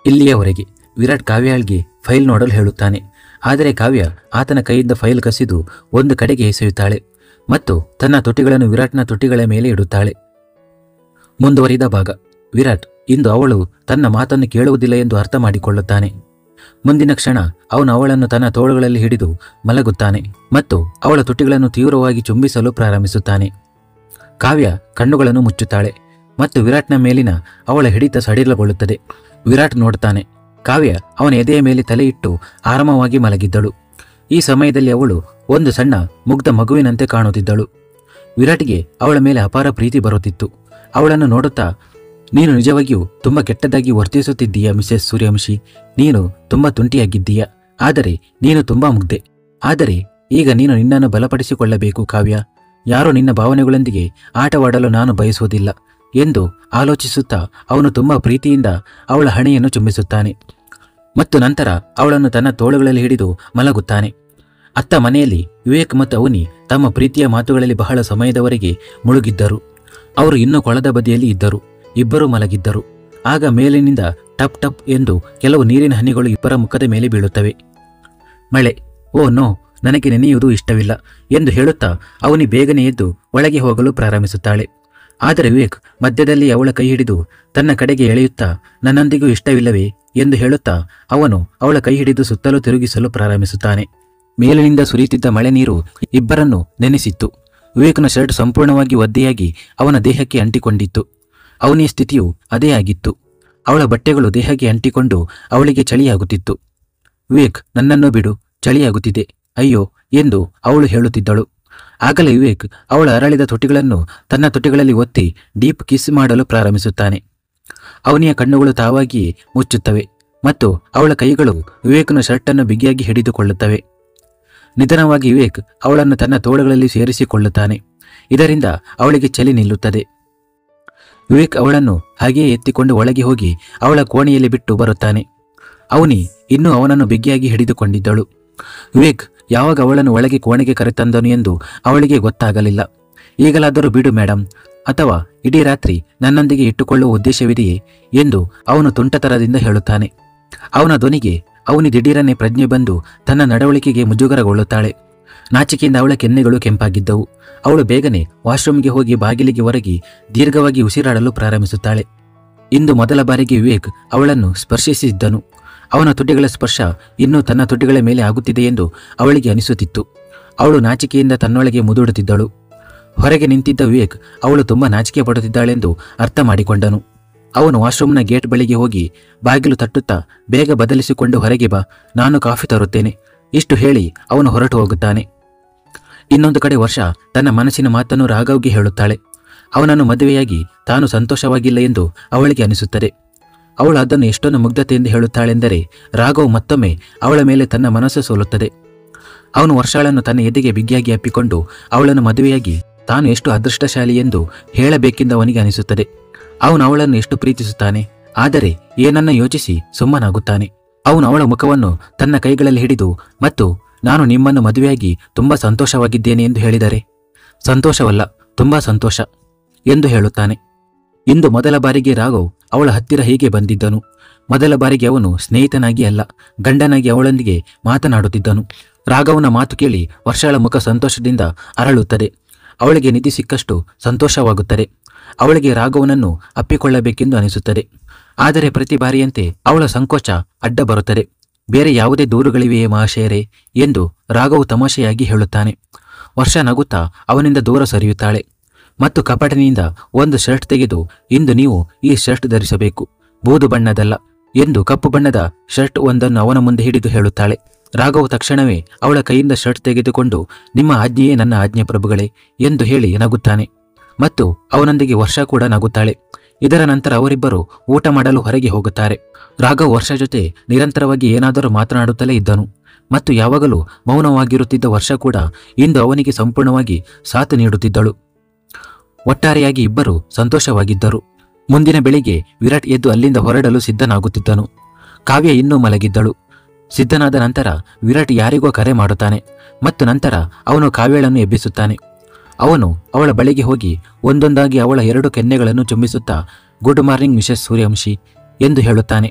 ಇಲ್ಲಿಯವರೆಗೆ ವಿರಾಟ್ ಕಾವ್ಯಾಳ್ಗೆ ಫೈಲ್ ನೋಡಲು ಹೇಳುತ್ತಾನೆ. ಆದರೆ ಕಾವ್ಯ ಆತನ ಕೈಯಿಂದ ಫೈಲ್ ಕಸಿದು ಒಂದು ಕಡೆಗೆ ಎಸೆಯುತ್ತಾಳೆ ಮತ್ತು ತನ್ನ ತುಟಿಗಳನ್ನು ವಿರಾಟ್ನ ತುಟಿಗಳ ಮೇಲೆ ಇಡುತ್ತಾಳೆ. ಮುಂದುವರಿದ ಭಾಗ. ವಿರಾಟ್ ಇಂದು ಅವಳು ತನ್ನ ಮಾತನ್ನು ಕೇಳುವುದಿಲ್ಲ ಎಂದು ಅರ್ಥ ಮಾಡಿಕೊಳ್ಳುತ್ತಾನೆ. ಮುಂದಿನ ಕ್ಷಣ ಅವನು ಅವಳನ್ನು ತನ್ನ ತೋಳುಗಳಲ್ಲಿ ಹಿಡಿದು ಮಲಗುತ್ತಾನೆ ಮತ್ತು ಅವಳ ತುಟಿಗಳನ್ನು ತೀವ್ರವಾಗಿ ಚುಂಬಿಸಲು ಪ್ರಾರಂಭಿಸುತ್ತಾನೆ. ಕಾವ್ಯ ಕಣ್ಣುಗಳನ್ನು ಮುಚ್ಚುತ್ತಾಳೆ ಮತ್ತು ವಿರಾಟ್ನ ಮೇಲಿನ ಅವಳ ಹಿಡಿತ ಸಡಿಲಗೊಳ್ಳುತ್ತದೆ. ವಿರಾಟ್ ನೋಡುತ್ತಾನೆ. ಕಾವ್ಯ ಅವನ ಎದೆಯ ಮೇಲೆ ತಲೆ ಇಟ್ಟು ಆರಾಮವಾಗಿ ಮಲಗಿದ್ದಳು. ಈ ಸಮಯದಲ್ಲಿ ಅವಳು ಒಂದು ಸಣ್ಣ ಮುಗ್ಧ ಮಗುವಿನಂತೆ ಕಾಣುತ್ತಿದ್ದಳು. ವಿರಾಟ್ಗೆ ಅವಳ ಮೇಲೆ ಅಪಾರ ಪ್ರೀತಿ ಬರುತ್ತಿತ್ತು. ಅವಳನ್ನು ನೋಡುತ್ತಾ, ನೀನು ನಿಜವಾಗಿಯೂ ತುಂಬ ಕೆಟ್ಟದಾಗಿ ವರ್ತಿಸುತ್ತಿದ್ದೀಯಾ ಮಿಸೆಸ್ ಸೂರ್ಯವಂಶಿ. ನೀನು ತುಂಬ ತುಂಟಿಯಾಗಿದ್ದೀಯಾ, ಆದರೆ ನೀನು ತುಂಬ ಮುಗ್ಧೆ. ಆದರೆ ಈಗ ನೀನು ನಿನ್ನನ್ನು ಬಲಪಡಿಸಿಕೊಳ್ಳಬೇಕು ಕಾವ್ಯ. ಯಾರೋ ನಿನ್ನ ಭಾವನೆಗಳೊಂದಿಗೆ ಆಟವಾಡಲು ನಾನು ಬಯಸುವುದಿಲ್ಲ ಎಂದು ಆಲೋಚಿಸುತ್ತಾ ಅವನು ತುಂಬ ಪ್ರೀತಿಯಿಂದ ಅವಳ ಹಣೆಯನ್ನು ಚುಂಬಿಸುತ್ತಾನೆ ಮತ್ತು ನಂತರ ಅವಳನ್ನು ತನ್ನ ತೋಳುಗಳಲ್ಲಿ ಹಿಡಿದು ಮಲಗುತ್ತಾನೆ. ಅತ್ತ ಮನೆಯಲ್ಲಿ ವಿವೇಕ್ ಮತ್ತು ಅವನಿ ತಮ್ಮ ಪ್ರೀತಿಯ ಮಾತುಗಳಲ್ಲಿ ಬಹಳ ಸಮಯದವರೆಗೆ ಮುಳುಗಿದ್ದರು. ಅವರು ಇನ್ನೂ ಕೊಳದ ಬದಿಯಲ್ಲಿ ಇದ್ದರು. ಇಬ್ಬರೂ ಮಲಗಿದ್ದರು. ಆಗ ಮೇಲಿನಿಂದ ಟಪ್ ಟಪ್ ಎಂದು ಕೆಲವು ನೀರಿನ ಹನಿಗಳು ಇಬ್ಬರ ಮುಖದ ಮೇಲೆ ಬೀಳುತ್ತವೆ. ಮಳೆ. ಓ ನೋ, ನನಗೆ ನೆನೆಯುವುದು ಇಷ್ಟವಿಲ್ಲ ಎಂದು ಹೇಳುತ್ತಾ ಅವನಿ ಬೇಗನೆ ಎದ್ದು ಒಳಗೆ ಹೋಗಲು ಪ್ರಾರಂಭಿಸುತ್ತಾಳೆ. ಆದರೆ ವಿವೇಕ್ ಮಧ್ಯದಲ್ಲಿ ಅವಳ ಕೈ ಹಿಡಿದು ತನ್ನ ಕಡೆಗೆ ಎಳೆಯುತ್ತಾ, ನನ್ನೊಂದಿಗೂ ಇಷ್ಟವಿಲ್ಲವೇ ಎಂದು ಹೇಳುತ್ತಾ ಅವನು ಅವಳ ಕೈ ಹಿಡಿದು ಸುತ್ತಲೂ ತಿರುಗಿಸಲು ಪ್ರಾರಂಭಿಸುತ್ತಾನೆ. ಮೇಲಿನಿಂದ ಸುರಿಯುತ್ತಿದ್ದ ಮಳೆ ನೀರು ಇಬ್ಬರನ್ನು ನೆನೆಸಿತ್ತು. ವಿವೇಕ್ನ ಶರ್ಟ್ ಸಂಪೂರ್ಣವಾಗಿ ಒದ್ದೆಯಾಗಿ ಅವನ ದೇಹಕ್ಕೆ ಅಂಟಿಕೊಂಡಿತ್ತು. ಅವನಿಯ ಸ್ಥಿತಿಯು ಅದೇ ಆಗಿತ್ತು. ಅವಳ ಬಟ್ಟೆಗಳು ದೇಹಕ್ಕೆ ಅಂಟಿಕೊಂಡು ಅವಳಿಗೆ ಚಳಿಯಾಗುತ್ತಿತ್ತು. ವಿವೇಕ್, ನನ್ನನ್ನು ಬಿಡು, ಚಳಿಯಾಗುತ್ತಿದೆ, ಅಯ್ಯೋ ಎಂದು ಅವಳು ಹೇಳುತ್ತಿದ್ದಳು. ಆಗಲೇ ವಿವೇಕ್ ಅವಳ ಅರಳಿದ ತುಟಿಗಳನ್ನು ತನ್ನ ತುಟಿಗಳಲ್ಲಿ ಒತ್ತಿ ಡೀಪ್ ಕಿಸ್ ಮಾಡಲು ಪ್ರಾರಂಭಿಸುತ್ತಾನೆ. ಅವನಿಯ ಕಣ್ಣುಗಳು ತಾವಾಗಿಯೇ ಮುಚ್ಚುತ್ತವೆ ಮತ್ತು ಅವಳ ಕೈಗಳು ವಿವೇಕ್ನ ಶರ್ಟನ್ನು ಬಿಗಿಯಾಗಿ ಹಿಡಿದುಕೊಳ್ಳುತ್ತವೆ. ನಿಧಾನವಾಗಿ ವಿವೇಕ್ ಅವಳನ್ನು ತನ್ನ ತೋಳುಗಳಲ್ಲಿ ಸೇರಿಸಿಕೊಳ್ಳುತ್ತಾನೆ. ಇದರಿಂದ ಅವಳಿಗೆ ಚಳಿ ನಿಲ್ಲುತ್ತದೆ. ವಿವೇಕ್ ಅವಳನ್ನು ಹಾಗೆಯೇ ಎತ್ತಿಕೊಂಡು ಒಳಗೆ ಹೋಗಿ ಅವಳ ಕೋಣೆಯಲ್ಲಿ ಬಿಟ್ಟು ಬರುತ್ತಾನೆ. ಅವನಿ ಇನ್ನೂ ಅವನನ್ನು ಬಿಗಿಯಾಗಿ ಹಿಡಿದುಕೊಂಡಿದ್ದಳು. ವಿವೇಕ್ ಯಾವಾಗ ಅವಳನ್ನು ಒಳಗೆ ಕೋಣೆಗೆ ಕರೆತಂದನು ಎಂದು ಅವಳಿಗೆ ಗೊತ್ತಾಗಲಿಲ್ಲ. ಈಗಲಾದರೂ ಬಿಡು ಮೇಡಮ್, ಅಥವಾ ಇಡೀ ರಾತ್ರಿ ನನ್ನೊಂದಿಗೆ ಇಟ್ಟುಕೊಳ್ಳುವ ಉದ್ದೇಶವಿದೆಯೇ ಎಂದು ಅವನು ತುಂಟತರದಿಂದ ಹೇಳುತ್ತಾನೆ. ಅವನ ಧ್ವನಿಗೆ ಅವನಿ ದಿಢೀರನೆ ಪ್ರಜ್ಞೆ ಬಂದು ತನ್ನ ನಡವಳಿಕೆಗೆ ಮುಜುಗರಗೊಳ್ಳುತ್ತಾಳೆ. ನಾಚಿಕೆಯಿಂದ ಅವಳ ಕೆನ್ನೆಗಳು ಕೆಂಪಾಗಿದ್ದವು. ಅವಳು ಬೇಗನೆ ವಾಶ್ರೂಮ್ಗೆ ಹೋಗಿ ಬಾಗಿಲಿಗೆ ಹೊರಗಿ ದೀರ್ಘವಾಗಿ ಉಸಿರಾಡಲು ಪ್ರಾರಂಭಿಸುತ್ತಾಳೆ. ಇಂದು ಮೊದಲ ಬಾರಿಗೆ ವಿವೇಕ್ ಅವಳನ್ನು ಸ್ಪರ್ಶಿಸಿದ್ದನು. ಅವನ ತುಟಿಗಳ ಸ್ಪರ್ಶ ಇನ್ನೂ ತನ್ನ ತುಟಿಗಳ ಮೇಲೆ ಆಗುತ್ತಿದೆ ಎಂದು ಅವಳಿಗೆ ಅನಿಸುತ್ತಿತ್ತು. ಅವಳು ನಾಚಿಕೆಯಿಂದ ತನ್ನೊಳಗೆ ಮುದುಡುತ್ತಿದ್ದಳು. ಹೊರಗೆ ನಿಂತಿದ್ದ ವಿವೇಕ್ ಅವಳು ತುಂಬ ನಾಚಿಕೆ ಪಡುತ್ತಿದ್ದಾಳೆಂದು ಅರ್ಥ ಮಾಡಿಕೊಂಡನು. ಅವನು ವಾಶ್ರೂಮ್ನ ಗೇಟ್ ಬಳಿಗೆ ಹೋಗಿ ಬಾಗಿಲು ತಟ್ಟುತ್ತಾ, ಬೇಗ ಬದಲಿಸಿಕೊಂಡು ಹೊರಗೆ ಬಾ, ನಾನು ಕಾಫಿ ತರುತ್ತೇನೆ, ಇಷ್ಟು ಹೇಳಿ ಅವನು ಹೊರಟು ಹೋಗುತ್ತಾನೆ. ಇನ್ನೊಂದು ಕಡೆ ವರ್ಷ ತನ್ನ ಮನಸ್ಸಿನ ಮಾತನ್ನು ರಾಘವ್ಗೆ ಹೇಳುತ್ತಾಳೆ. ಅವನನ್ನು ಮದುವೆಯಾಗಿ ತಾನು ಸಂತೋಷವಾಗಿಲ್ಲ ಎಂದು ಅವಳಿಗೆ ಅನಿಸುತ್ತದೆ. ಅವಳು ಅದನ್ನು ಎಷ್ಟೊಂದು ಮುಗ್ಧತೆಯಿಂದ ಹೇಳುತ್ತಾಳೆಂದರೆ ರಾಘವ್ ಮತ್ತೊಮ್ಮೆ ಅವಳ ಮೇಲೆ ತನ್ನ ಮನಸ್ಸು ಸೋಲುತ್ತದೆ. ಅವನು ವರ್ಷಾಳನ್ನು ತನ್ನ ಎದೆಗೆ ಬಿಗಿಯಾಗಿ ಅಪ್ಪಿಕೊಂಡು ಅವಳನ್ನು ಮದುವೆಯಾಗಿ ತಾನು ಎಷ್ಟು ಅದೃಷ್ಟಶಾಲಿ ಎಂದು ಹೇಳಬೇಕೆಂದು ಅವನಿಗೆ ಅನಿಸುತ್ತದೆ. ಅವನು ಅವಳನ್ನು ಎಷ್ಟು ಪ್ರೀತಿಸುತ್ತಾನೆ, ಆದರೆ ಏನನ್ನ ಯೋಚಿಸಿ ಸುಮ್ಮನಾಗುತ್ತಾನೆ. ಅವನು ಅವಳ ಮುಖವನ್ನು ತನ್ನ ಕೈಗಳಲ್ಲಿ ಹಿಡಿದು, ಮತ್ತು ನಾನು ನಿಮ್ಮನ್ನು ಮದುವೆಯಾಗಿ ತುಂಬ ಸಂತೋಷವಾಗಿದ್ದೇನೆ ಎಂದು ಹೇಳಿದರೆ, ಸಂತೋಷವಲ್ಲ, ತುಂಬ ಸಂತೋಷ ಎಂದು ಹೇಳುತ್ತಾನೆ. ಇಂದು ಮೊದಲ ಬಾರಿಗೆ ರಾಘವ್ ಅವಳ ಹತ್ತಿರ ಹೀಗೆ ಬಂದಿದ್ದನು. ಮೊದಲ ಬಾರಿಗೆ ಅವನು ಸ್ನೇಹಿತನಾಗಿ ಅಲ್ಲ, ಗಂಡನಾಗಿ ಅವಳೊಂದಿಗೆ ಮಾತನಾಡುತ್ತಿದ್ದನು. ರಾಘವನ ಮಾತು ಕೇಳಿ ವರ್ಷಾಳ ಮುಖ ಸಂತೋಷದಿಂದ ಅರಳುತ್ತದೆ. ಅವಳಿಗೆ ನಿಧಿ ಸಿಕ್ಕಷ್ಟು ಸಂತೋಷವಾಗುತ್ತದೆ. ಅವಳಿಗೆ ರಾಘವನನ್ನು ಅಪ್ಪಿಕೊಳ್ಳಬೇಕೆಂದು ಅನಿಸುತ್ತದೆ. ಆದರೆ ಪ್ರತಿ ಬಾರಿಯಂತೆ ಅವಳ ಸಂಕೋಚ ಅಡ್ಡ ಬರುತ್ತದೆ. ಬೇರೆ ಯಾವುದೇ ದೂರುಗಳಿವೆಯೇ ಮಹಾಶಯರೇ ಎಂದು ರಾಘವ್ ತಮಾಷೆಯಾಗಿ ಹೇಳುತ್ತಾನೆ. ವರ್ಷ ನಗುತ್ತಾ ಅವನಿಂದ ದೂರ ಸರಿಯುತ್ತಾಳೆ ಮತ್ತು ಕಪಾಟಿನಿಂದ ಒಂದು ಶರ್ಟ್ ತೆಗೆದು, ಇಂದು ನೀವು ಈ ಶರ್ಟ್ ಧರಿಸಬೇಕು, ಬೂದು ಬಣ್ಣದಲ್ಲ ಎಂದು ಕಪ್ಪು ಬಣ್ಣದ ಶರ್ಟ್ ಒಂದನ್ನು ಅವನ ಮುಂದೆ ಹಿಡಿದು ಹೇಳುತ್ತಾಳೆ. ರಾಘವ್ ತಕ್ಷಣವೇ ಅವಳ ಕೈಯಿಂದ ಶರ್ಟ್ ತೆಗೆದುಕೊಂಡು, ನಿಮ್ಮ ಆಜ್ಞೆಯೇ ನನ್ನ ಆಜ್ಞೆ ಪ್ರಭುಗಳೇ ಎಂದು ಹೇಳಿ ನಗುತ್ತಾನೆ ಮತ್ತು ಅವನೊಂದಿಗೆ ವರ್ಷ ಕೂಡ ನಗುತ್ತಾಳೆ. ಇದರ ನಂತರ ಅವರಿಬ್ಬರು ಊಟ ಮಾಡಲು ಹೊರಗೆ ಹೋಗುತ್ತಾರೆ. ರಾಘವ್ ವರ್ಷ ಜೊತೆ ನಿರಂತರವಾಗಿ ಏನಾದರೂ ಮಾತನಾಡುತ್ತಲೇ ಇದ್ದನು ಮತ್ತು ಯಾವಾಗಲೂ ಮೌನವಾಗಿರುತ್ತಿದ್ದ ವರ್ಷ ಕೂಡ ಇಂದು ಅವನಿಗೆ ಸಂಪೂರ್ಣವಾಗಿ ಸಾಥ್ ನೀಡುತ್ತಿದ್ದಳು. ಒಟ್ಟಾರೆಯಾಗಿ ಇಬ್ಬರು ಸಂತೋಷವಾಗಿದ್ದರು. ಮುಂದಿನ ಬೆಳಿಗ್ಗೆ ವಿರಾಟ್ ಎದ್ದು ಅಲ್ಲಿಂದ ಹೊರಡಲು ಸಿದ್ಧನಾಗುತ್ತಿದ್ದನು. ಕಾವ್ಯ ಇನ್ನೂ ಮಲಗಿದ್ದಳು. ಸಿದ್ಧನಾದ ನಂತರ ವಿರಾಟ್ ಯಾರಿಗೋ ಕರೆ ಮಾಡುತ್ತಾನೆ ಮತ್ತು ನಂತರ ಅವನು ಕಾವ್ಯಳನ್ನು ಎಬ್ಬಿಸುತ್ತಾನೆ. ಅವನು ಅವಳ ಬಳಿಗೆ ಹೋಗಿ ಒಂದೊಂದಾಗಿ ಅವಳ 2 ಕೆನ್ನೆಗಳನ್ನು ಚುಂಬಿಸುತ್ತಾ, ಗುಡ್ ಮಾರ್ನಿಂಗ್ ಮಿಸೆಸ್ ಸೂರ್ಯವಂಶಿ ಎಂದು ಹೇಳುತ್ತಾನೆ.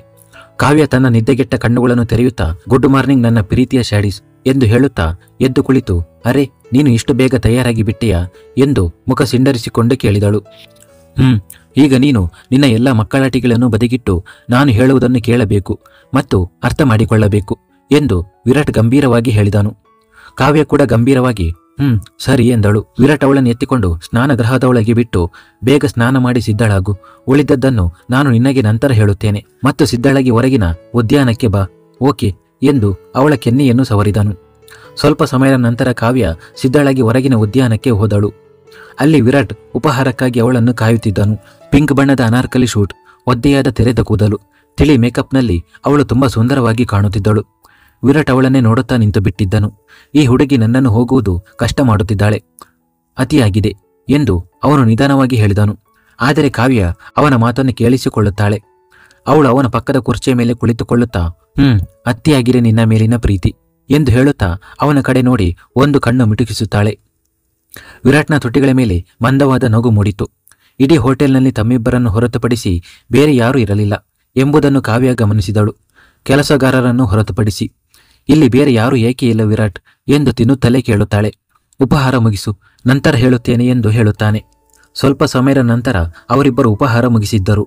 ಕಾವ್ಯ ತನ್ನ ನಿದ್ದೆಗೆಟ್ಟ ಕಣ್ಣುಗಳನ್ನು ತೆರೆಯುತ್ತಾ ಗುಡ್ ಮಾರ್ನಿಂಗ್ ನನ್ನ ಪ್ರೀತಿಯ ಶ್ಯಾಡಿಸ್ ಎಂದು ಹೇಳುತ್ತಾ ಎದ್ದು ಕುಳಿತು, ಅರೆ ನೀನು ಇಷ್ಟು ಬೇಗ ತಯಾರಾಗಿ ಬಿಟ್ಟೆಯಾ ಎಂದು ಮುಖ ಸಿಂಡರಿಸಿಕೊಂಡು ಕೇಳಿದಳು. ಈಗ ನೀನು ನಿನ್ನ ಎಲ್ಲ ಮಕ್ಕಳಾಟಿಗಳನ್ನು ಬದಿಗಿಟ್ಟು ನಾನು ಹೇಳುವುದನ್ನು ಕೇಳಬೇಕು ಮತ್ತು ಅರ್ಥ ಮಾಡಿಕೊಳ್ಳಬೇಕು ಎಂದು ವಿರಾಟ್ ಗಂಭೀರವಾಗಿ ಹೇಳಿದನು. ಕಾವ್ಯ ಕೂಡ ಗಂಭೀರವಾಗಿ ಸರಿ ಎಂದಳು. ವಿರಾಟ್ ಅವಳನ್ನು ಎತ್ತಿಕೊಂಡು ಸ್ನಾನಗೃಹದ ಒಳಗೆ ಬಿಟ್ಟು, ಬೇಗ ಸ್ನಾನ ಮಾಡಿ ಸಿದ್ಧಳಾಗು, ಉಳಿದದ್ದನ್ನು ನಾನು ನಿನಗೆ ನಂತರ ಹೇಳುತ್ತೇನೆ ಮತ್ತು ಸಿದ್ಧಳಾಗಿ ಹೊರಗಿನ ಉದ್ಯಾನಕ್ಕೆ ಬಾ, ಓಕೆ ಎಂದು ಅವಳ ಕೆನ್ನೆಯನ್ನು ಸವರಿದನು. ಸ್ವಲ್ಪ ಸಮಯದ ನಂತರ ಕಾವ್ಯ ಸಿದ್ಧಳಾಗಿ ಹೊರಗಿನ ಉದ್ಯಾನಕ್ಕೆ ಹೋದಳು. ಅಲ್ಲಿ ವಿರಾಟ್ ಉಪಹಾರಕ್ಕಾಗಿ ಅವಳನ್ನು ಕಾಯುತ್ತಿದ್ದನು. ಪಿಂಕ್ ಬಣ್ಣದ ಅನಾರ್ಕಲಿ ಶೂಟ್, ಒದ್ದೆಯಾದ ತೆರೆದ ಕೂದಲು, ತಿಳಿ ಮೇಕಪ್ನಲ್ಲಿ ಅವಳು ತುಂಬಾ ಸುಂದರವಾಗಿ ಕಾಣುತ್ತಿದ್ದಳು. ವಿರಾಟ್ ಅವಳನ್ನೇ ನೋಡುತ್ತಾ ನಿಂತು ಬಿಟ್ಟಿದ್ದನು. ಈ ಹುಡುಗಿ ನನ್ನನ್ನು ಹೋಗುವುದು ಕಷ್ಟ ಮಾಡುತ್ತಿದ್ದಾಳೆ, ಅತಿಯಾಗಿದೆ ಎಂದು ಅವನು ನಿಧಾನವಾಗಿ ಹೇಳಿದನು. ಆದರೆ ಕಾವ್ಯ ಅವನ ಮಾತನ್ನು ಕೇಳಿಸಿಕೊಳ್ಳುತ್ತಾಳೆ. ಅವಳು ಅವನ ಪಕ್ಕದ ಕುರ್ಚಿಯ ಮೇಲೆ ಕುಳಿತುಕೊಳ್ಳುತ್ತಾ ಅತಿಯಾಗಿದೆ ನಿನ್ನ ಮೇಲಿನ ಪ್ರೀತಿ ಎಂದು ಹೇಳುತ್ತಾ ಅವನ ಕಡೆ ನೋಡಿ ಒಂದು ಕಣ್ಣು ಮಿಟುಕಿಸುತ್ತಾಳೆ. ವಿರಾಟ್ನ ತುಟಿಗಳ ಮೇಲೆ ಮಂದವಾದ ನಗು ಮೂಡಿತು. ಇಡೀ ಹೋಟೆಲ್ನಲ್ಲಿ ತಮ್ಮಿಬ್ಬರನ್ನು ಹೊರತುಪಡಿಸಿ ಬೇರೆ ಯಾರೂ ಇರಲಿಲ್ಲ ಎಂಬುದನ್ನು ಕಾವ್ಯ ಗಮನಿಸಿದಳು. ಕೆಲಸಗಾರರನ್ನು ಹೊರತುಪಡಿಸಿ ಇಲ್ಲಿ ಬೇರೆ ಯಾರೂ ಏಕೆ ಇಲ್ಲ ವಿರಾಟ್ ಎಂದು ತಿನ್ನುತ್ತಲೇ ಕೇಳುತ್ತಾಳೆ. ಉಪಹಾರ ಮುಗಿಸು, ನಂತರ ಹೇಳುತ್ತೇನೆ ಎಂದು ಹೇಳುತ್ತಾನೆ. ಸ್ವಲ್ಪ ಸಮಯದ ನಂತರ ಅವರಿಬ್ಬರು ಉಪಹಾರ ಮುಗಿಸಿದ್ದರು.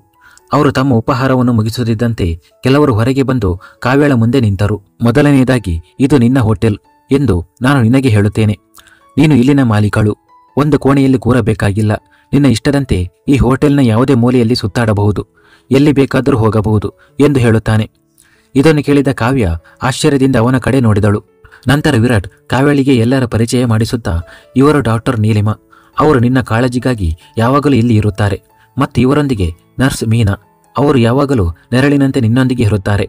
ಅವರು ತಮ್ಮ ಉಪಹಾರವನ್ನು ಮುಗಿಸುತ್ತಿದ್ದಂತೆ ಕೆಲವರು ಹೊರಗೆ ಬಂದು ಕಾವ್ಯಳ ಮುಂದೆ ನಿಂತರು. ಮೊದಲನೆಯದಾಗಿ, ಇದು ನಿನ್ನ ಹೋಟೆಲ್ ಎಂದು ನಾನು ನಿನಗೆ ಹೇಳುತ್ತೇನೆ. ನೀನು ಇಲ್ಲಿನ ಮಾಲೀಕಳು. ಒಂದು ಕೋಣೆಯಲ್ಲಿ ಕೂರಬೇಕಾಗಿಲ್ಲ. ನಿನ್ನ ಇಷ್ಟದಂತೆ ಈ ಹೋಟೆಲ್ನ ಯಾವುದೇ ಮೂಲೆಯಲ್ಲಿ ಸುತ್ತಾಡಬಹುದು, ಎಲ್ಲಿ ಬೇಕಾದರೂ ಹೋಗಬಹುದು ಎಂದು ಹೇಳುತ್ತಾನೆ. ಇದನ್ನು ಕೇಳಿದ ಕಾವ್ಯ ಆಶ್ಚರ್ಯದಿಂದ ಅವನ ಕಡೆ ನೋಡಿದಳು. ನಂತರ ವಿರಾಟ್ ಕಾವ್ಯಳಿಗೆ ಎಲ್ಲರ ಪರಿಚಯ ಮಾಡಿಸುತ್ತಾ, ಇವರು ಡಾಕ್ಟರ್ ನೀಲಿಮಾ, ಅವರು ನಿನ್ನ ಕಾಳಜಿಗಾಗಿ ಯಾವಾಗಲೂ ಇಲ್ಲಿ ಇರುತ್ತಾರೆ. ಮತ್ತು ಇವರೊಂದಿಗೆ ನರ್ಸ್ ಮೀನಾ, ಅವರು ಯಾವಾಗಲೂ ನೆರಳಿನಂತೆ ನಿನ್ನೊಂದಿಗೆ ಇರುತ್ತಾರೆ.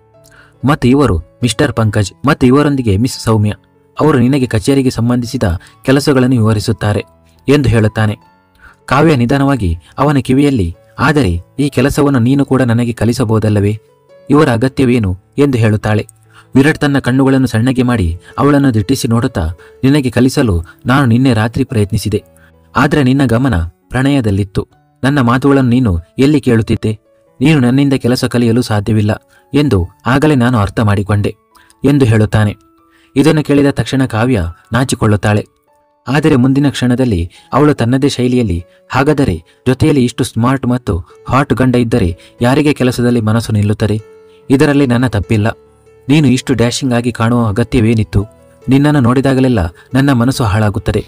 ಮತ್ತು ಇವರು ಮಿಸ್ಟರ್ ಪಂಕಜ್, ಮತ್ತು ಇವರೊಂದಿಗೆ ಮಿಸ್ ಸೌಮ್ಯ, ಅವರು ನಿನಗೆ ಕಚೇರಿಗೆ ಸಂಬಂಧಿಸಿದ ಕೆಲಸಗಳನ್ನು ವಿವರಿಸುತ್ತಾರೆ ಎಂದು ಹೇಳುತ್ತಾನೆ. ಕಾವ್ಯ ನಿಧಾನವಾಗಿ ಅವನ ಕಿವಿಯಲ್ಲಿ, ಆದರೆ ಈ ಕೆಲಸವನ್ನು ನೀನು ಕೂಡ ನನಗೆ ಕಲಿಸಬಹುದಲ್ಲವೇ, ಇವರ ಅಗತ್ಯವೇನು ಎಂದು ಹೇಳುತ್ತಾಳೆ. ವಿರಾಟ್ ತನ್ನ ಕಣ್ಣುಗಳನ್ನು ಸಣ್ಣಗೆ ಮಾಡಿ ಅವಳನ್ನು ದಿಟ್ಟಿಸಿ ನೋಡುತ್ತಾ, ನಿನಗೆ ಕಲಿಸಲು ನಾನು ನಿನ್ನೆ ರಾತ್ರಿ ಪ್ರಯತ್ನಿಸಿದೆ, ಆದರೆ ನಿನ್ನ ಗಮನ ಪ್ರಣಯದಲ್ಲಿತ್ತು. ನನ್ನ ಮಾತುಗಳನ್ನು ನೀನು ಎಲ್ಲಿ ಕೇಳುತ್ತಿದ್ದೆ? ನೀನು ನನ್ನಿಂದ ಕೆಲಸ ಕಲಿಯಲು ಸಾಧ್ಯವಿಲ್ಲ ಎಂದು ಆಗಲೇ ನಾನು ಅರ್ಥ ಮಾಡಿಕೊಂಡೆ ಎಂದು ಹೇಳುತ್ತಾನೆ. ಇದನ್ನು ಕೇಳಿದ ತಕ್ಷಣ ಕಾವ್ಯ ನಾಚಿಕೊಳ್ಳುತ್ತಾಳೆ. ಆದರೆ ಮುಂದಿನ ಕ್ಷಣದಲ್ಲಿ ಅವಳು ತನ್ನದೇ ಶೈಲಿಯಲ್ಲಿ, ಹಾಗಾದರೆ ಜೊತೆಯಲ್ಲಿ ಇಷ್ಟು ಸ್ಮಾರ್ಟ್ ಮತ್ತು ಹಾಟ್ ಗಂಡ ಇದ್ದರೆ ಯಾರಿಗೆ ಕೆಲಸದಲ್ಲಿ ಮನಸ್ಸು ನಿಲ್ಲುತ್ತದೆ? ಇದರಲ್ಲಿ ನನ್ನ ತಪ್ಪಿಲ್ಲ. ನೀನು ಇಷ್ಟು ಡ್ಯಾಶಿಂಗ್ ಆಗಿ ಕಾಣುವ ಅಗತ್ಯವೇನಿತ್ತು? ನಿನ್ನನ್ನು ನೋಡಿದಾಗಲೆಲ್ಲ ನನ್ನ ಮನಸ್ಸು ಹಾಳಾಗುತ್ತದೆ.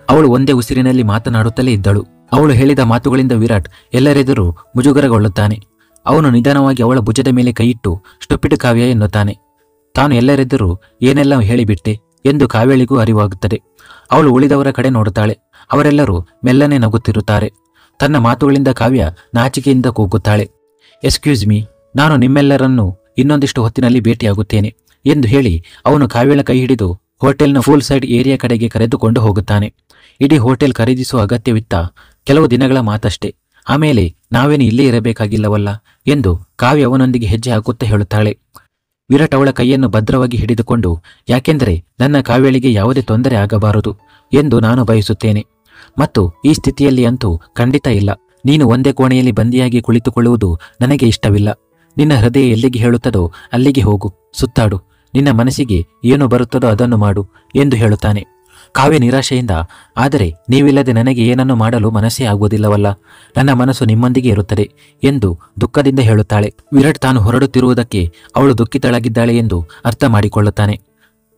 ಅವಳು ಒಂದೇ ಉಸಿರಿನಲ್ಲಿ ಮಾತನಾಡುತ್ತಲೇ ಇದ್ದಳು. ಅವಳು ಹೇಳಿದ ಮಾತುಗಳಿಂದ ವಿರಾಟ್ ಎಲ್ಲರೆದುರು ಮುಜುಗರಗೊಳ್ಳುತ್ತಾನೆ. ಅವನು ನಿಧಾನವಾಗಿ ಅವಳ ಭುಜದ ಮೇಲೆ ಕೈಯಿಟ್ಟು, ಸ್ಟುಪಿಡ್ ಕಾವ್ಯ ಎನ್ನುತ್ತಾನೆ. ತಾನು ಎಲ್ಲರೆದುರು ಏನೆಲ್ಲ ಹೇಳಿಬಿಟ್ಟೆ ಎಂದು ಕಾವ್ಯಳಿಗೂ ಅರಿವಾಗುತ್ತದೆ. ಅವಳು ಉಳಿದವರ ಕಡೆ ನೋಡುತ್ತಾಳೆ. ಅವರೆಲ್ಲರೂ ಮೆಲ್ಲನೆ ನಗುತ್ತಿರುತ್ತಾರೆ. ತನ್ನ ಮಾತುಗಳಿಂದ ಕಾವ್ಯ ನಾಚಿಕೆಯಿಂದ ಕೂಗುತ್ತಾಳೆ, ಎಕ್ಸ್ಕ್ಯೂಸ್ ಮೀ, ನಾನು ನಿಮ್ಮೆಲ್ಲರನ್ನೂ ಇನ್ನೊಂದಿಷ್ಟು ಹೊತ್ತಿನಲ್ಲಿ ಭೇಟಿಯಾಗುತ್ತೇನೆ ಎಂದು ಹೇಳಿ ಅವನು ಕಾವ್ಯಳ ಕೈ ಹಿಡಿದು ಹೋಟೆಲ್ನ ಫುಲ್ ಸೈಡ್ ಏರಿಯಾ ಕಡೆಗೆ ಕರೆದುಕೊಂಡು ಹೋಗುತ್ತಾನೆ. ಇಡೀ ಹೋಟೆಲ್ ಖರೀದಿಸುವ ಅಗತ್ಯವಿತ್ತ, ಕೆಲವು ದಿನಗಳ ಮಾತಷ್ಟೇ, ಆಮೇಲೆ ನಾವೇನು ಇಲ್ಲೇ ಇರಬೇಕಾಗಿಲ್ಲವಲ್ಲ ಎಂದು ಕಾವ್ಯ ಅವನೊಂದಿಗೆ ಹೆಜ್ಜೆ ಹಾಕುತ್ತಾ ಹೇಳುತ್ತಾಳೆ. ವಿರಾಟ್ ಅವಳ ಕೈಯನ್ನು ಭದ್ರವಾಗಿ ಹಿಡಿದುಕೊಂಡು, ಯಾಕೆಂದರೆ ನನ್ನ ಕಾವ್ಯಳಿಗೆ ಯಾವುದೇ ತೊಂದರೆ ಆಗಬಾರದು ಎಂದು ನಾನು ಬಯಸುತ್ತೇನೆ, ಮತ್ತು ಈ ಸ್ಥಿತಿಯಲ್ಲಿ ಅಂತೂ ಖಂಡಿತ ಇಲ್ಲ. ನೀನು ಒಂದೇ ಕೋಣೆಯಲ್ಲಿ ಬಂದಿಯಾಗಿ ಕುಳಿತುಕೊಳ್ಳುವುದು ನನಗೆ ಇಷ್ಟವಿಲ್ಲ. ನಿನ್ನ ಹೃದಯ ಎಲ್ಲಿಗೆ ಹೇಳುತ್ತದೋ ಅಲ್ಲಿಗೆ ಹೋಗು, ಸುತ್ತಾಡು, ನಿನ್ನ ಮನಸ್ಸಿಗೆ ಏನು ಬರುತ್ತದೋ ಅದನ್ನು ಮಾಡು ಎಂದು ಹೇಳುತ್ತಾನೆ. ಕಾವ್ಯ ನಿರಾಶೆಯಿಂದ, ಆದರೆ ನೀವಿಲ್ಲದೆ ನನಗೆ ಏನನ್ನು ಮಾಡಲು ಮನಸ್ಸೇ ಆಗುವುದಿಲ್ಲವಲ್ಲ, ನನ್ನ ಮನಸ್ಸು ನಿಮ್ಮೊಂದಿಗೆ ಇರುತ್ತದೆ ಎಂದು ದುಃಖದಿಂದ ಹೇಳುತ್ತಾಳೆ. ವಿರಾಟ್ ತಾನು ಹೊರಡುತ್ತಿರುವುದಕ್ಕೆ ಅವಳು ದುಃಖಿತಳಾಗಿದ್ದಾಳೆ ಎಂದು ಅರ್ಥ ಮಾಡಿಕೊಳ್ಳುತ್ತಾನೆ.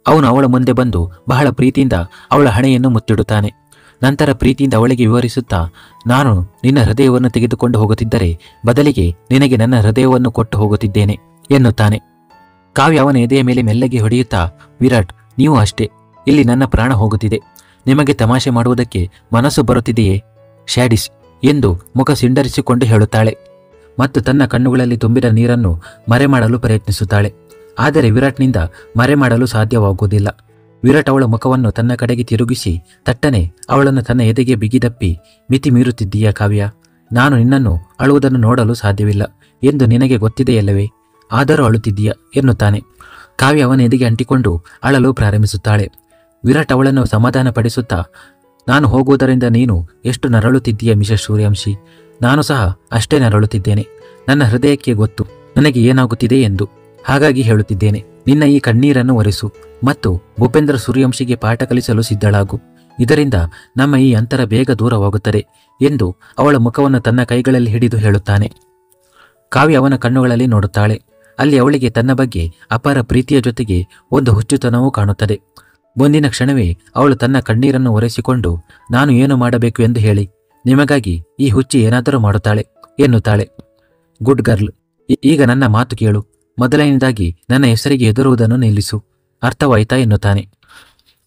ಅವನು ಅವಳ ಮುಂದೆ ಬಂದು ಬಹಳ ಪ್ರೀತಿಯಿಂದ ಅವಳ ಹಣೆಯನ್ನು ಮುತ್ತಿಡುತ್ತಾನೆ. ನಂತರ ಪ್ರೀತಿಯಿಂದ ಅವಳಿಗೆ ವಿವರಿಸುತ್ತಾ, ನಾನು ನಿನ್ನ ಹೃದಯವನ್ನು ತೆಗೆದುಕೊಂಡು ಹೋಗುತ್ತಿದ್ದರೆ ಬದಲಿಗೆ ನಿನಗೆ ನನ್ನ ಹೃದಯವನ್ನು ಕೊಟ್ಟು ಹೋಗುತ್ತಿದ್ದೇನೆ ಎನ್ನುತ್ತಾನೆ. ಕಾವ್ಯ ಅವನ ಎದೆಯ ಮೇಲೆ ಮೆಲ್ಲಗೆ ಹೊಡೆಯುತ್ತಾ, ವಿರಾಟ್, ನೀವು ಅಷ್ಟೇ, ಇಲ್ಲಿ ನನ್ನ ಪ್ರಾಣ ಹೋಗುತ್ತಿದೆ. ನಿಮಗೆ ತಮಾಷೆ ಮಾಡುವುದಕ್ಕೆ ಮನಸ್ಸು ಬರುತ್ತಿದೆಯೇ ಶ್ಯಾಡಿಸ್ ಎಂದು ಮುಖ ಸಿಂಡರಿಸಿಕೊಂಡು ಹೇಳುತ್ತಾಳೆ. ಮತ್ತು ತನ್ನ ಕಣ್ಣುಗಳಲ್ಲಿ ತುಂಬಿದ ನೀರನ್ನು ಮರೆಮಾಡಲು ಪ್ರಯತ್ನಿಸುತ್ತಾಳೆ. ಆದರೆ ವಿರಾಟ್ನಿಂದ ಮರೆಮಾಡಲು ಸಾಧ್ಯವಾಗುವುದಿಲ್ಲ. ವಿರಾಟ್ ಅವಳ ಮುಖವನ್ನು ತನ್ನ ಕಡೆಗೆ ತಿರುಗಿಸಿ ತಟ್ಟನೆ ಅವಳನ್ನು ತನ್ನ ಎದೆಗೆ ಬಿಗಿದಪ್ಪಿ, ಮಿತಿ ಮೀರುತ್ತಿದ್ದೀಯಾ ಕಾವ್ಯ, ನಾನು ನಿನ್ನನ್ನು ಅಳುವುದನ್ನು ನೋಡಲು ಸಾಧ್ಯವಿಲ್ಲ ಎಂದು ನಿನಗೆ ಗೊತ್ತಿದೆಯಲ್ಲವೇ, ಆದರೂ ಅಳುತ್ತಿದ್ದೀಯಾ ಎನ್ನುತ್ತಾನೆ. ಕಾವ್ಯ ಅವನ ಎದೆಗೆ ಅಂಟಿಕೊಂಡು ಅಳಲು ಪ್ರಾರಂಭಿಸುತ್ತಾಳೆ. ವಿರಾಟ್ ಅವಳನ್ನು ಸಮಾಧಾನ ಪಡಿಸುತ್ತಾ, ನಾನು ಹೋಗುವುದರಿಂದ ನೀನು ಎಷ್ಟು ನರಳುತ್ತಿದ್ದೀಯ ಮಿಸಸ್ ಸೂರ್ಯವಂಶಿ, ನಾನು ಸಹ ಅಷ್ಟೇ ನರಳುತ್ತಿದ್ದೇನೆ. ನನ್ನ ಹೃದಯಕ್ಕೆ ಗೊತ್ತು ನನಗೆ ಏನಾಗುತ್ತಿದೆ ಎಂದು ಹಾಗಾಗಿ ಹೇಳುತ್ತಿದ್ದೇನೆ, ನಿನ್ನ ಈ ಕಣ್ಣೀರನ್ನು ಒರೆಸು ಮತ್ತು ಭೂಪೇಂದ್ರ ಸೂರ್ಯವಂಶಿಗೆ ಪಾಠ ಕಲಿಸಲು ಸಿದ್ಧಳಾಗು. ಇದರಿಂದ ನಮ್ಮ ಈ ಅಂತರ ಬೇಗ ದೂರವಾಗುತ್ತದೆ ಎಂದು ಅವಳ ಮುಖವನ್ನು ತನ್ನ ಕೈಗಳಲ್ಲಿ ಹಿಡಿದು ಹೇಳುತ್ತಾನೆ. ಕಾವ್ಯ ಅವನ ಕಣ್ಣುಗಳಲ್ಲಿ ನೋಡುತ್ತಾಳೆ. ಅಲ್ಲಿ ಅವಳಿಗೆ ತನ್ನ ಬಗ್ಗೆ ಅಪಾರ ಪ್ರೀತಿಯ ಜೊತೆಗೆ ಒಂದು ಹುಚ್ಚುತನವೂ ಕಾಣುತ್ತದೆ. ಮುಂದಿನ ಕ್ಷಣವೇ ಅವಳು ತನ್ನ ಕಣ್ಣೀರನ್ನು ಒರೆಸಿಕೊಂಡು, ನಾನು ಏನು ಮಾಡಬೇಕು ಎಂದು ಹೇಳಿ, ನಿಮಗಾಗಿ ಈ ಹುಚ್ಚಿ ಏನಾದರೂ ಮಾಡುತ್ತಾಳೆ ಎನ್ನುತ್ತಾಳೆ. ಗುಡ್ ಗರ್ಲ್, ಈಗ ನನ್ನ ಮಾತು ಕೇಳು. ಮೊದಲನೇದಾಗಿ ನನ್ನ ಹೆಸರಿಗೆ ಹೆದರುವುದನ್ನು ನಿಲ್ಲಿಸು, ಅರ್ಥವಾಯ್ತಾ ಎನ್ನುತ್ತಾನೆ.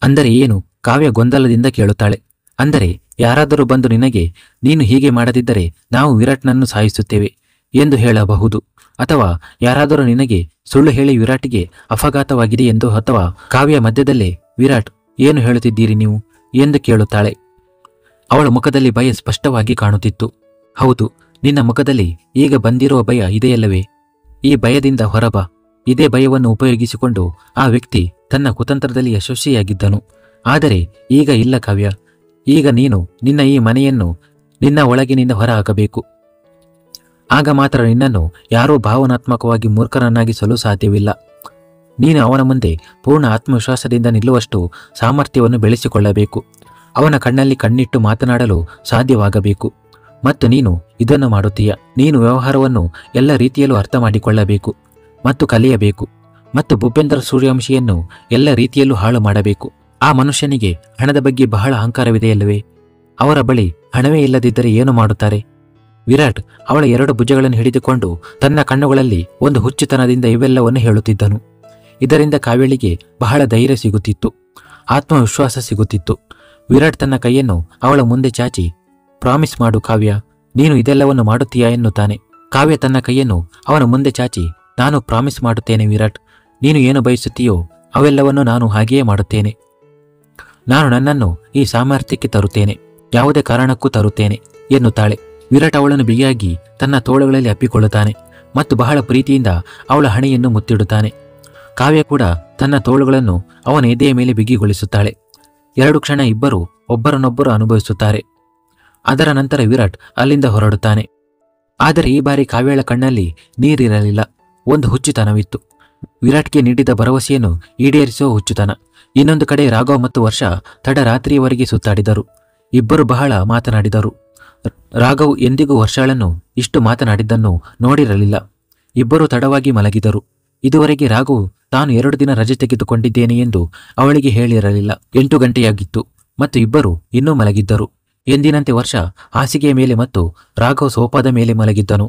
ಅಂದರೆ ಏನು? ಕಾವ್ಯ ಗೊಂದಲದಿಂದ ಕೇಳುತ್ತಾಳೆ. ಅಂದರೆ ಯಾರಾದರೂ ಬಂದು ನಿನಗೆ, ನೀನು ಹೀಗೆ ಮಾಡದಿದ್ದರೆ ನಾವು ವಿರಾಟ್ನನ್ನು ಸಾಯಿಸುತ್ತೇವೆ ಎಂದು ಹೇಳಬಹುದು, ಅಥವಾ ಯಾರಾದರೂ ನಿನಗೆ ಸುಳ್ಳು ಹೇಳಿ ವಿರಾಟ್ಗೆ ಅಪಘಾತವಾಗಿದೆ ಎಂದು, ಅಥವಾ ಕಾವ್ಯ ಮಧ್ಯದಲ್ಲೇ ವಿರಾಟ್, ಏನು ಹೇಳುತ್ತಿದ್ದೀರಿ ನೀವು ಎಂದು ಕೇಳುತ್ತಾಳೆ. ಅವಳ ಮುಖದಲ್ಲಿ ಭಯ ಸ್ಪಷ್ಟವಾಗಿ ಕಾಣುತ್ತಿತ್ತು. ಹೌದು, ನಿನ್ನ ಮುಖದಲ್ಲಿ ಈಗ ಬಂದಿರುವ ಭಯ ಇದೆಯಲ್ಲವೇ? ಈ ಭಯದಿಂದ ಹೊರಬ. ಇದೇ ಭಯವನ್ನು ಉಪಯೋಗಿಸಿಕೊಂಡು ಆ ವ್ಯಕ್ತಿ ತನ್ನ ಕುತಂತ್ರದಲ್ಲಿ ಯಶಸ್ವಿಯಾಗಿದ್ದನು. ಆದರೆ ಈಗ ಇಲ್ಲ ಕಾವ್ಯ. ಈಗ ನೀನು ನಿನ್ನ ಈ ಮನೆಯನ್ನು ನಿನ್ನ ಒಳಗಿನಿಂದ ಹೊರ ಹಾಕಬೇಕು. ಆಗ ಮಾತ್ರ ನಿನ್ನನ್ನು ಯಾರೂ ಭಾವನಾತ್ಮಕವಾಗಿ ಮೂರ್ಖನನ್ನಾಗಿಸಲು ಸಾಧ್ಯವಿಲ್ಲ. ನೀನು ಅವನ ಮುಂದೆ ಪೂರ್ಣ ಆತ್ಮವಿಶ್ವಾಸದಿಂದ ನಿಲ್ಲುವಷ್ಟು ಸಾಮರ್ಥ್ಯವನ್ನು ಬೆಳೆಸಿಕೊಳ್ಳಬೇಕು. ಅವನ ಕಣ್ಣಲ್ಲಿ ಕಣ್ಣಿಟ್ಟು ಮಾತನಾಡಲು ಸಾಧ್ಯವಾಗಬೇಕು. ಮತ್ತು ನೀನು ಇದನ್ನು ಮಾಡುತ್ತೀಯ. ನೀನು ವ್ಯವಹಾರವನ್ನು ಎಲ್ಲ ರೀತಿಯಲ್ಲೂ ಅರ್ಥ ಮಾಡಿಕೊಳ್ಳಬೇಕು ಮತ್ತು ಕಲಿಯಬೇಕು. ಮತ್ತು ಭೂಪೇಂದ್ರ ಸೂರ್ಯವಂಶಿಯನ್ನು ಎಲ್ಲ ರೀತಿಯಲ್ಲೂ ಹಾಳು ಮಾಡಬೇಕು. ಆ ಮನುಷ್ಯನಿಗೆ ಹಣದ ಬಗ್ಗೆ ಬಹಳ ಅಹಂಕಾರವಿದೆಯಲ್ಲವೇ? ಅವರ ಬಳಿ ಹಣವೇ ಇಲ್ಲದಿದ್ದರೆ ಏನು ಮಾಡುತ್ತಾರೆ? ವಿರಾಟ್ ಅವಳ 2 ಭುಜಗಳನ್ನು ಹಿಡಿದುಕೊಂಡು ತನ್ನ ಕಣ್ಣುಗಳಲ್ಲಿ ಒಂದು ಹುಚ್ಚುತನದಿಂದ ಇವೆಲ್ಲವನ್ನು ಹೇಳುತ್ತಿದ್ದನು. ಇದರಿಂದ ಕಾವ್ಯಳಿಗೆ ಬಹಳ ಧೈರ್ಯ ಸಿಗುತ್ತಿತ್ತು, ಆತ್ಮವಿಶ್ವಾಸ ಸಿಗುತ್ತಿತ್ತು. ವಿರಾಟ್ ತನ್ನ ಕೈಯನ್ನು ಅವಳ ಮುಂದೆ ಚಾಚಿ, ಪ್ರಾಮಿಸ್ ಮಾಡು ಕಾವ್ಯ, ನೀನು ಇದೆಲ್ಲವನ್ನು ಮಾಡುತ್ತೀಯಾ ಎನ್ನುತ್ತಾನೆ. ಕಾವ್ಯ ತನ್ನ ಕೈಯನ್ನು ಅವನ ಮುಂದೆ ಚಾಚಿ, ನಾನು ಪ್ರಾಮಿಸ್ ಮಾಡುತ್ತೇನೆ ವಿರಾಟ್, ನೀನು ಏನು ಬಯಸುತ್ತೀಯೋ ಅವೆಲ್ಲವನ್ನು ನಾನು ಹಾಗೆಯೇ ಮಾಡುತ್ತೇನೆ. ನಾನು ನನ್ನನ್ನು ಈ ಸಾಮರ್ಥ್ಯಕ್ಕೆ ತರುತ್ತೇನೆ, ಯಾವುದೇ ಕಾರಣಕ್ಕೂ ತರುತ್ತೇನೆ ಎನ್ನುತ್ತಾಳೆ. ವಿರಾಟ್ ಅವಳನ್ನು ಬಿಗಿಯಾಗಿ ತನ್ನ ತೋಳುಗಳಲ್ಲಿ ಅಪ್ಪಿಕೊಳ್ಳುತ್ತಾನೆ ಮತ್ತು ಬಹಳ ಪ್ರೀತಿಯಿಂದ ಅವಳ ಹಣೆಯನ್ನು ಮುತ್ತಿಡುತ್ತಾನೆ. ಕಾವ್ಯ ಕೂಡ ತನ್ನ ತೋಳುಗಳನ್ನು ಅವನ ಎದೆಯ ಮೇಲೆ ಬಿಗಿಗೊಳಿಸುತ್ತಾಳೆ. 2 ಕ್ಷಣ ಇಬ್ಬರು ಒಬ್ಬರನ್ನೊಬ್ಬರು ಅನುಭವಿಸುತ್ತಾರೆ. ಅದರ ನಂತರ ವಿರಾಟ್ ಅಲ್ಲಿಂದ ಹೊರಡುತ್ತಾನೆ. ಆದರೆ ಈ ಬಾರಿ ಕಾವ್ಯಳ ಕಣ್ಣಲ್ಲಿ ನೀರಿರಲಿಲ್ಲ, ಒಂದು ಹುಚ್ಚುತನವಿತ್ತು. ವಿರಾಟ್ಗೆ ನೀಡಿದ ಭರವಸೆಯನ್ನು ಈಡೇರಿಸುವ ಹುಚ್ಚುತನ. ಇನ್ನೊಂದು ಕಡೆ ರಾಘವ್ ಮತ್ತು ವರ್ಷ ತಡರಾತ್ರಿಯವರೆಗೆ ಸುತ್ತಾಡಿದರು. ಇಬ್ಬರು ಬಹಳ ಮಾತನಾಡಿದರು. ರಾಘವ್ ಎಂದಿಗೂ ವರ್ಷಾಳನ್ನು ಇಷ್ಟು ಮಾತನಾಡಿದ್ದನ್ನು ನೋಡಿರಲಿಲ್ಲ. ಇಬ್ಬರು ತಡವಾಗಿ ಮಲಗಿದರು. ಇದುವರೆಗೆ ರಾಘವ್ ತಾನು 2 ದಿನ ರಜೆ ತೆಗೆದುಕೊಂಡಿದ್ದೇನೆ ಎಂದು ಅವಳಿಗೆ ಹೇಳಿರಲಿಲ್ಲ. 8 ಗಂಟೆಯಾಗಿತ್ತು ಮತ್ತು ಇಬ್ಬರು ಇನ್ನೂ ಮಲಗಿದ್ದರು. ಎಂದಿನಂತೆ ವರ್ಷ ಹಾಸಿಗೆಯ ಮೇಲೆ ಮತ್ತು ರಾಘವ್ ಸೋಫಾದ ಮೇಲೆ ಮಲಗಿದ್ದನು.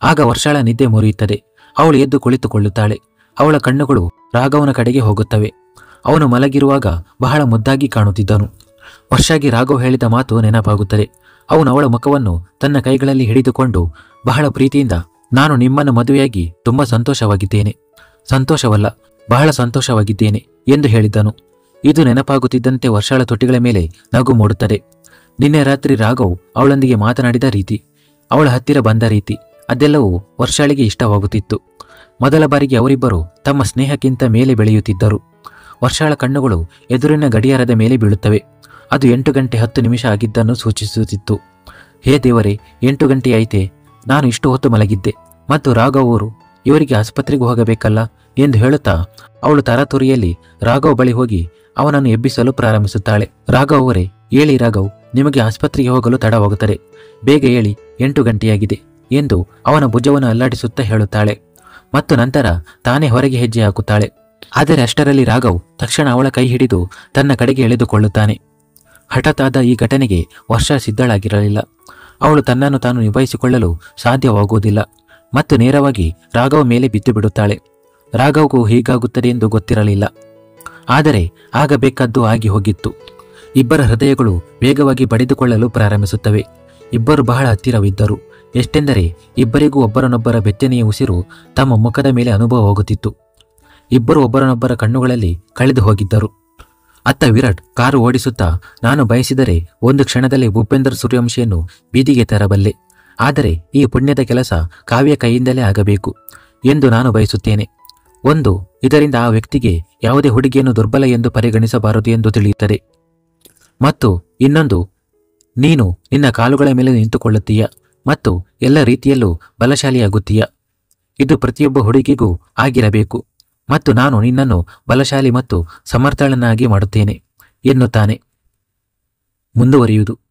ಆಗ ವರ್ಷಾಳ ನಿದ್ದೆ ಮುರಿಯುತ್ತದೆ. ಅವಳು ಎದ್ದು ಕುಳಿತುಕೊಳ್ಳುತ್ತಾಳೆ. ಅವಳ ಕಣ್ಣುಗಳು ರಾಘವನ ಕಡೆಗೆ ಹೋಗುತ್ತವೆ. ಅವನು ಮಲಗಿರುವಾಗ ಬಹಳ ಮುದ್ದಾಗಿ ಕಾಣುತ್ತಿದ್ದನು. ವರ್ಷಾಗಿ ರಾಘವ್ ಹೇಳಿದ ಮಾತು ನೆನಪಾಗುತ್ತದೆ. ಅವನು ಅವಳ ಮುಖವನ್ನು ತನ್ನ ಕೈಗಳಲ್ಲಿ ಹಿಡಿದುಕೊಂಡು ಬಹಳ ಪ್ರೀತಿಯಿಂದ, ನಾನು ನಿಮ್ಮನ್ನು ಮದುವೆಯಾಗಿ ತುಂಬ ಸಂತೋಷವಾಗಿದ್ದೇನೆ, ಸಂತೋಷವಲ್ಲ ಬಹಳ ಸಂತೋಷವಾಗಿದ್ದೇನೆ ಎಂದು ಹೇಳಿದ್ದನು. ಇದು ನೆನಪಾಗುತ್ತಿದ್ದಂತೆ ವರ್ಷಾಳ ತೊಟ್ಟಿಗಳ ಮೇಲೆ ನಗು ಮೂಡುತ್ತದೆ. ನಿನ್ನೆ ರಾತ್ರಿ ರಾಘವ್ ಅವಳೊಂದಿಗೆ ಮಾತನಾಡಿದ ರೀತಿ, ಅವಳ ಹತ್ತಿರ ಬಂದ ರೀತಿ, ಅದೆಲ್ಲವೂ ವರ್ಷಾಳಿಗೆ ಇಷ್ಟವಾಗುತ್ತಿತ್ತು. ಮೊದಲ ಬಾರಿಗೆ ಅವರಿಬ್ಬರು ತಮ್ಮ ಸ್ನೇಹಕ್ಕಿಂತ ಮೇಲೆ ಬೆಳೆಯುತ್ತಿದ್ದರು. ವರ್ಷಾಳ ಕಣ್ಣುಗಳು ಎದುರಿನ ಗಡಿಯಾರದ ಮೇಲೆ ಬೀಳುತ್ತವೆ. ಅದು 8 ಗಂಟೆ 10 ನಿಮಿಷ ಆಗಿದ್ದನ್ನು ಸೂಚಿಸುತ್ತಿತ್ತು. ಹೇ ದೇವರೇ, 8 ಗಂಟೆಯಾಯಿತೆ, ನಾನು ಇಷ್ಟು ಹೊತ್ತು ಮಲಗಿದ್ದೆ. ಮತ್ತು ರಾಘವ್ ಅವರು ಇವರಿಗೆ ಆಸ್ಪತ್ರೆಗೆ ಹೋಗಬೇಕಲ್ಲ ಎಂದು ಹೇಳುತ್ತಾ ಅವಳು ತರಾತುರಿಯಲ್ಲಿ ರಾಘವ್ ಬಳಿ ಹೋಗಿ ಅವನನ್ನು ಎಬ್ಬಿಸಲು ಪ್ರಾರಂಭಿಸುತ್ತಾಳೆ. ರಾಘವ್ ಅವರೇ, ಹೇಳಿ ರಾಘವ್, ನಿಮಗೆ ಆಸ್ಪತ್ರೆಗೆ ಹೋಗಲು ತಡವಾಗುತ್ತದೆ, ಬೇಗ ಹೇಳಿ, 8 ಗಂಟೆಯಾಗಿದೆ ಎಂದು ಅವನ ಭುಜವನ್ನು ಅಲ್ಲಾಡಿಸುತ್ತಾ ಹೇಳುತ್ತಾಳೆ. ಮತ್ತು ನಂತರ ತಾನೇ ಹೊರಗೆ ಹೆಜ್ಜೆ ಹಾಕುತ್ತಾಳೆ. ಆದರೆ ಅಷ್ಟರಲ್ಲಿ ರಾಘವ್ ತಕ್ಷಣ ಅವಳ ಕೈ ಹಿಡಿದು ತನ್ನ ಕಡೆಗೆ ಎಳೆದುಕೊಳ್ಳುತ್ತಾನೆ. ಹಠಾತ್ ಆದ ಈ ಘಟನೆಗೆ ವರ್ಷ ಸಿದ್ಧಳಾಗಿರಲಿಲ್ಲ. ಅವಳು ತನ್ನನ್ನು ತಾನು ನಿಭಾಯಿಸಿಕೊಳ್ಳಲು ಸಾಧ್ಯವಾಗುವುದಿಲ್ಲ ಮತ್ತು ನೇರವಾಗಿ ರಾಘವ್ ಮೇಲೆ ಬಿದ್ದು ಬಿಡುತ್ತಾಳೆ. ರಾಘವ್ಗೂ ಹೀಗಾಗುತ್ತದೆ ಎಂದು ಗೊತ್ತಿರಲಿಲ್ಲ. ಆದರೆ ಆಗಬೇಕಾದ್ದು ಆಗಿ ಹೋಗಿತ್ತು. ಇಬ್ಬರ ಹೃದಯಗಳು ವೇಗವಾಗಿ ಬಡಿದುಕೊಳ್ಳಲು ಪ್ರಾರಂಭಿಸುತ್ತವೆ. ಇಬ್ಬರು ಬಹಳ ಹತ್ತಿರವಿದ್ದರು. ಎಷ್ಟೆಂದರೆ ಇಬ್ಬರಿಗೂ ಒಬ್ಬರನ್ನೊಬ್ಬರ ಬೆಚ್ಚನೆಯ ಉಸಿರು ತಮ್ಮ ಮುಖದ ಮೇಲೆ ಅನುಭವವಾಗುತ್ತಿತ್ತು. ಇಬ್ಬರು ಒಬ್ಬರನ್ನೊಬ್ಬರ ಕಣ್ಣುಗಳಲ್ಲಿ ಕಳೆದು ಹೋಗಿದ್ದರು. ಅತ್ತ ವಿರಾಟ್ ಕಾರು ಓಡಿಸುತ್ತಾ, ನಾನು ಬಯಸಿದರೆ 1 ಕ್ಷಣದಲ್ಲಿ ಭೂಪೇಂದ್ರ ಸೂರ್ಯವಂಶಿಯನ್ನು ಬೀದಿಗೆ ತರಬಲ್ಲೆ. ಆದರೆ ಈ ಪುಣ್ಯದ ಕೆಲಸ ಕಾವ್ಯ ಕೈಯಿಂದಲೇ ಆಗಬೇಕು ಎಂದು ನಾನು ಬಯಸುತ್ತೇನೆ. 1, ಇದರಿಂದ ಆ ವ್ಯಕ್ತಿಗೆ ಯಾವುದೇ ಹುಡುಗಿಯನ್ನು ದುರ್ಬಲ ಎಂದು ಪರಿಗಣಿಸಬಾರದು ಎಂದು ತಿಳಿಯುತ್ತದೆ. ಮತ್ತು ಇನ್ನೊಂದು, ನೀನು ನಿನ್ನ ಕಾಲುಗಳ ಮೇಲೆ ನಿಂತುಕೊಳ್ಳುತ್ತೀಯ ಮತ್ತು ಎಲ್ಲ ರೀತಿಯಲ್ಲೂ ಬಲಶಾಲಿಯಾಗುತ್ತೀಯ ಇದು ಪ್ರತಿಯೊಬ್ಬ ಹುಡುಗಿಗೂ ಆಗಿರಬೇಕು ಮತ್ತು ನಾನು ನಿನ್ನನ್ನು ಬಲಶಾಲಿ ಮತ್ತು ಸಮರ್ಥಳನ್ನಾಗಿ ಮಾಡುತ್ತೇನೆ ಎನ್ನುತ್ತಾನೆ. ಮುಂದುವರಿಯುವುದು.